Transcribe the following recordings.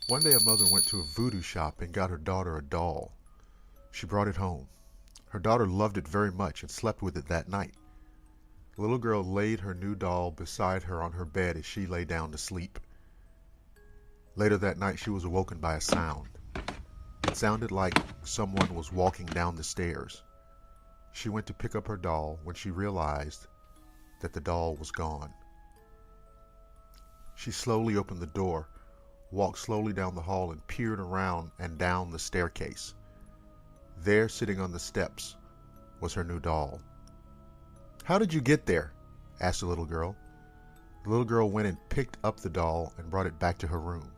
One day a mother went to a voodoo shop and got her daughter a doll. She brought it home. Her daughter loved it very much and slept with it that night. The little girl laid her new doll beside her on her bed as she lay down to sleep. Later that night she was awoken by a sound. It sounded like someone was walking down the stairs. She went to pick up her doll when she realized that the doll was gone. She slowly opened the door, walked slowly down the hall, and peered around and down the staircase. There, sitting on the steps, was her new doll. "How did you get there?" asked the little girl. The little girl went and picked up the doll and brought it back to her room.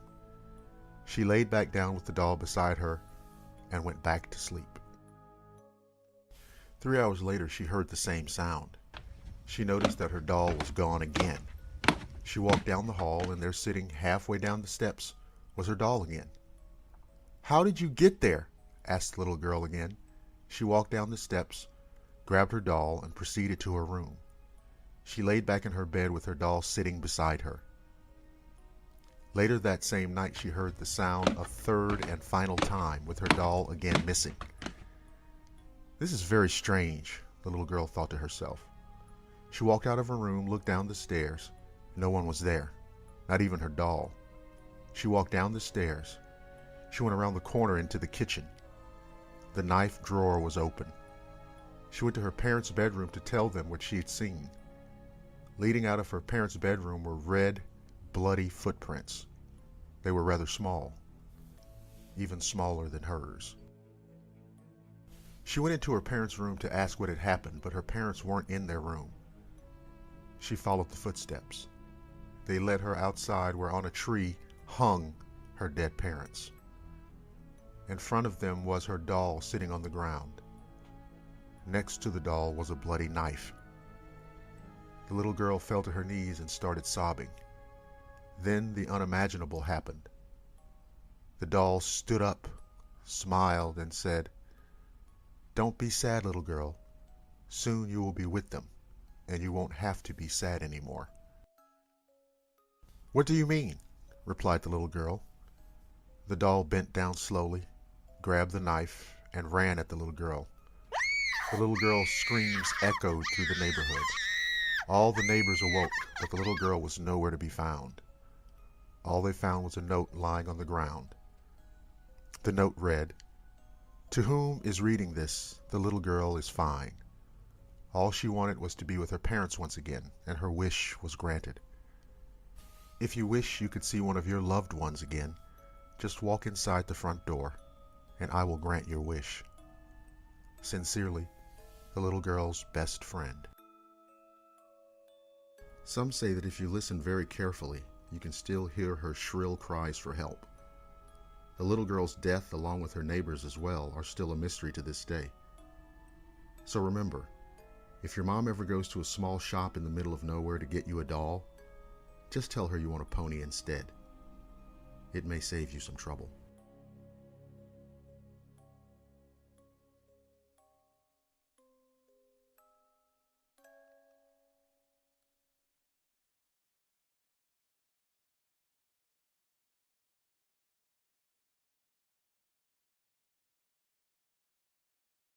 She laid back down with the doll beside her and went back to sleep. 3 hours later, she heard the same sound. She noticed that her doll was gone again. She walked down the hall, and there, sitting halfway down the steps, was her doll again. "How did you get there?" asked the little girl again. She walked down the steps, grabbed her doll, and proceeded to her room. She laid back in her bed with her doll sitting beside her. Later that same night, she heard the sound a third and final time, with her doll again missing. "This is very strange," the little girl thought to herself. She walked out of her room, looked down the stairs. No one was there, not even her doll. She walked down the stairs. She went around the corner into the kitchen. The knife drawer was open. She went to her parents' bedroom to tell them what she had seen. Leading out of her parents' bedroom were red, bloody footprints. They were rather small, even smaller than hers. She went into her parents' room to ask what had happened, but her parents weren't in their room. She followed the footsteps. They led her outside, where on a tree hung her dead parents. In front of them was her doll sitting on the ground. Next to the doll was a bloody knife. The little girl fell to her knees and started sobbing. Then the unimaginable happened. The doll stood up, smiled, and said, "Don't be sad, little girl. Soon you will be with them, and you won't have to be sad anymore." "What do you mean?" replied the little girl. The doll bent down slowly, grabbed the knife, and ran at the little girl. The little girl's screams echoed through the neighborhood. All the neighbors awoke, but the little girl was nowhere to be found. All they found was a note lying on the ground. The note read, "To whom is reading this, the little girl is fine. All she wanted was to be with her parents once again, and her wish was granted. If you wish you could see one of your loved ones again, just walk inside the front door, and I will grant your wish. Sincerely, the little girl's best friend." Some say that if you listen very carefully, you can still hear her shrill cries for help. The little girl's death, along with her neighbors as well, are still a mystery to this day. So remember, if your mom ever goes to a small shop in the middle of nowhere to get you a doll, just tell her you want a pony instead. It may save you some trouble.